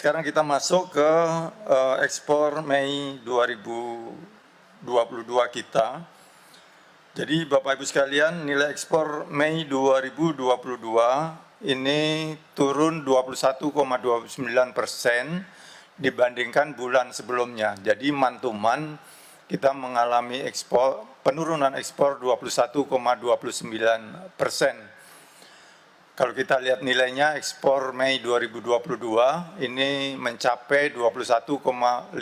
sekarang kita masuk ke ekspor Mei 2022 kita. Jadi Bapak Ibu sekalian, nilai ekspor Mei 2022 ini turun 21,29% dibandingkan bulan sebelumnya. Jadi month-to-month kita mengalami penurunan ekspor 21,29%. Kalau kita lihat nilainya, ekspor Mei 2022 ini mencapai 21,51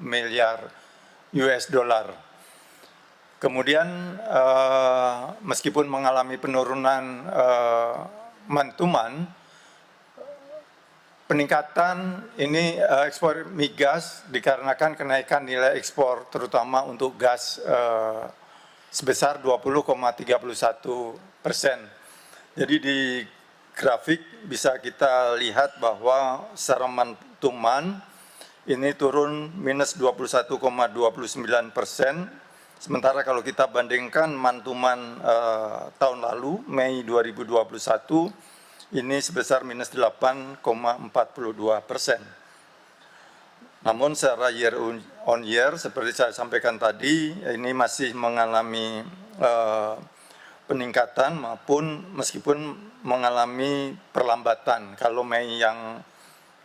miliar US dollar. Kemudian meskipun mengalami penurunan month-to-month, peningkatan ini ekspor migas dikarenakan kenaikan nilai ekspor terutama untuk gas sebesar 20,31%. Jadi di grafik bisa kita lihat bahwa secara month-to-month ini turun minus 21,29%. Sementara kalau kita bandingkan month-to-month tahun lalu, Mei 2021, ini sebesar minus 8,42%. Namun secara year on year, seperti saya sampaikan tadi, ini masih mengalami peningkatan maupun meskipun mengalami perlambatan. Kalau Mei yang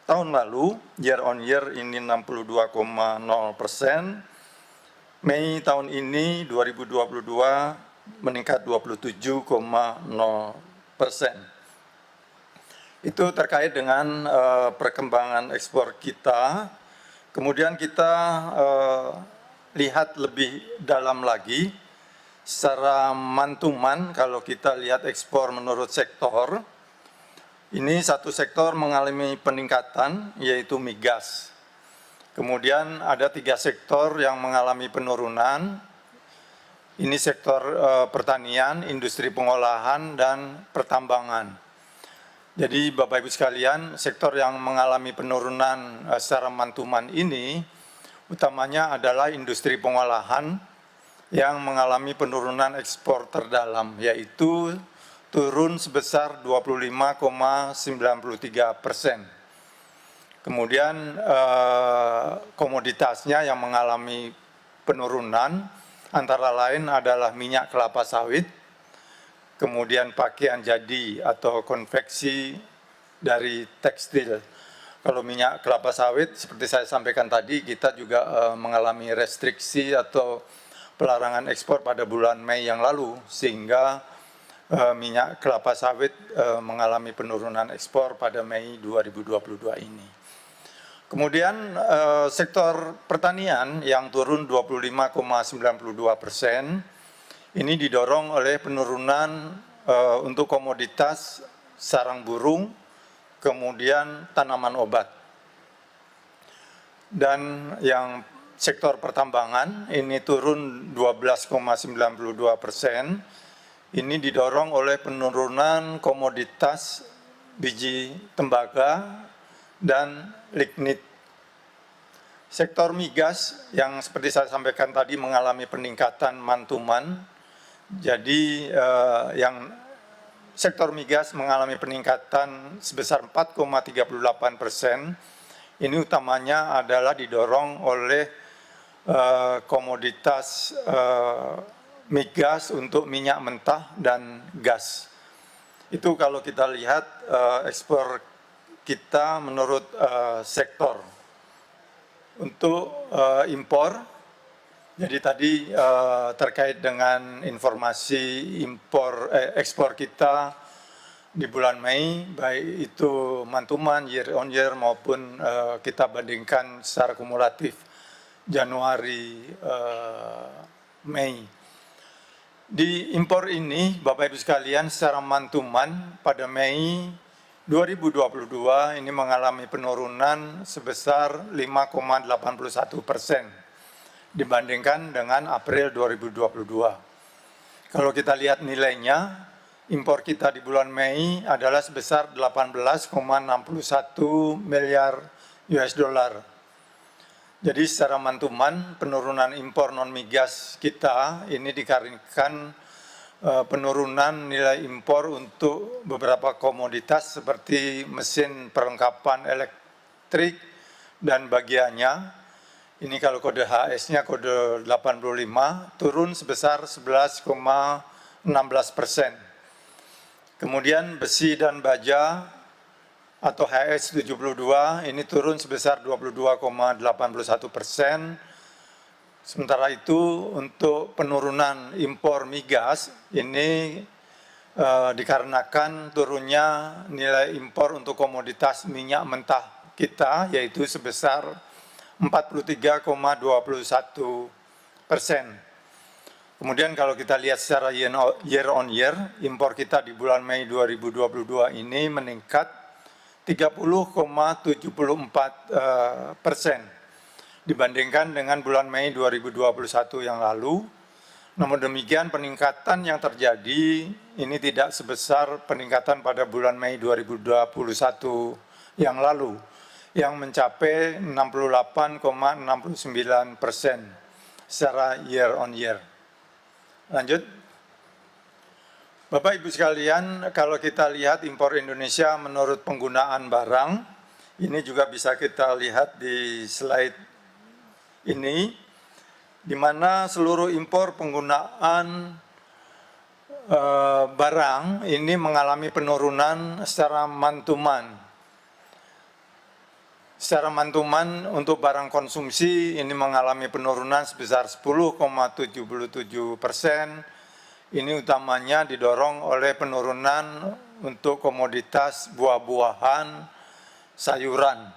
tahun lalu, year on year ini 62,0%, Mei tahun ini 2022 meningkat 27,0%. Itu terkait dengan perkembangan ekspor kita. Kemudian kita lihat lebih dalam lagi. Secara month-to-month, kalau kita lihat ekspor menurut sektor, ini satu sektor mengalami peningkatan, yaitu migas. Kemudian ada 3 sektor yang mengalami penurunan, ini sektor pertanian, industri pengolahan, dan pertambangan. Jadi Bapak Ibu sekalian, sektor yang mengalami penurunan secara month-to-month ini, utamanya adalah industri pengolahan, yang mengalami penurunan ekspor terdalam, yaitu turun sebesar 25,93%. Kemudian komoditasnya yang mengalami penurunan antara lain adalah minyak kelapa sawit, kemudian pakaian jadi atau konveksi dari tekstil. Kalau minyak kelapa sawit, seperti saya sampaikan tadi, kita juga mengalami restriksi atau pelarangan ekspor pada bulan Mei yang lalu, sehingga minyak kelapa sawit mengalami penurunan ekspor pada Mei 2022 ini. Kemudian sektor pertanian yang turun 25,92%, ini didorong oleh penurunan untuk komoditas sarang burung, kemudian tanaman obat. Dan yang sektor pertambangan ini turun 12,92%. Ini didorong oleh penurunan komoditas biji tembaga dan lignit. Sektor migas yang seperti saya sampaikan tadi mengalami peningkatan month-to-month. Jadi yang sektor migas mengalami peningkatan sebesar 4,38%. Ini utamanya adalah didorong oleh komoditas migas untuk minyak mentah dan gas. Itu kalau kita lihat ekspor kita menurut sektor. Untuk impor, jadi tadi terkait dengan informasi ekspor kita di bulan Mei, baik itu month-to-month, year on year maupun kita bandingkan secara kumulatif Januari, Mei. Di impor ini, Bapak Ibu sekalian, secara month-to-month pada Mei 2022 ini mengalami penurunan sebesar 5,81% dibandingkan dengan April 2022. Kalau kita lihat nilainya, impor kita di bulan Mei adalah sebesar 18,61 miliar US dollar. Jadi secara month-to-month penurunan impor non migas kita ini dikarenakan penurunan nilai impor untuk beberapa komoditas seperti mesin perlengkapan elektrik dan bagiannya. Ini kalau kode HS-nya kode 85 turun sebesar 11,16%. Kemudian besi dan baja atau HS 72 ini turun sebesar 22,81%. Sementara itu untuk penurunan impor migas ini dikarenakan turunnya nilai impor untuk komoditas minyak mentah kita yaitu sebesar 43,21%. Kemudian kalau kita lihat secara year on year, impor kita di bulan Mei 2022 ini meningkat 30,74% dibandingkan dengan bulan Mei 2021 yang lalu. Namun demikian peningkatan yang terjadi ini tidak sebesar peningkatan pada bulan Mei 2021 yang lalu yang mencapai 68,69% secara year on year. Lanjut. Bapak Ibu sekalian, kalau kita lihat impor Indonesia menurut penggunaan barang, ini juga bisa kita lihat di slide ini, di mana seluruh impor penggunaan barang ini mengalami penurunan secara mantuman. Secara mantuman untuk barang konsumsi ini mengalami penurunan sebesar 10,77%. Ini utamanya didorong oleh penurunan untuk komoditas buah-buahan, sayuran.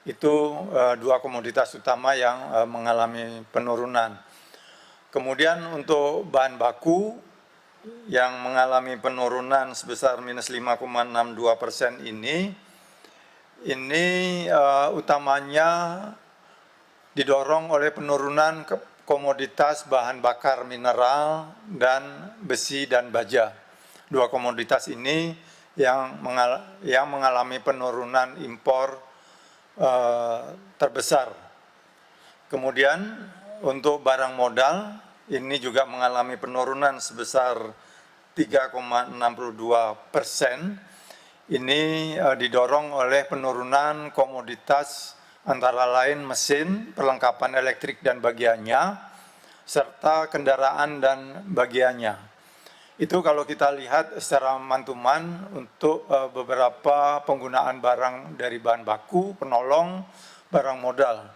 Itu dua komoditas utama yang mengalami penurunan. Kemudian untuk bahan baku yang mengalami penurunan sebesar minus 5,62% ini utamanya didorong oleh penurunan komoditas bahan bakar mineral dan besi dan baja. Dua komoditas ini yang mengalami penurunan impor terbesar. Kemudian untuk barang modal ini juga mengalami penurunan sebesar 3,62%. Ini didorong oleh penurunan komoditas antara lain mesin, perlengkapan elektrik dan bagiannya, serta kendaraan dan bagiannya. Itu kalau kita lihat secara mantuman untuk beberapa penggunaan barang dari bahan baku, penolong, barang modal.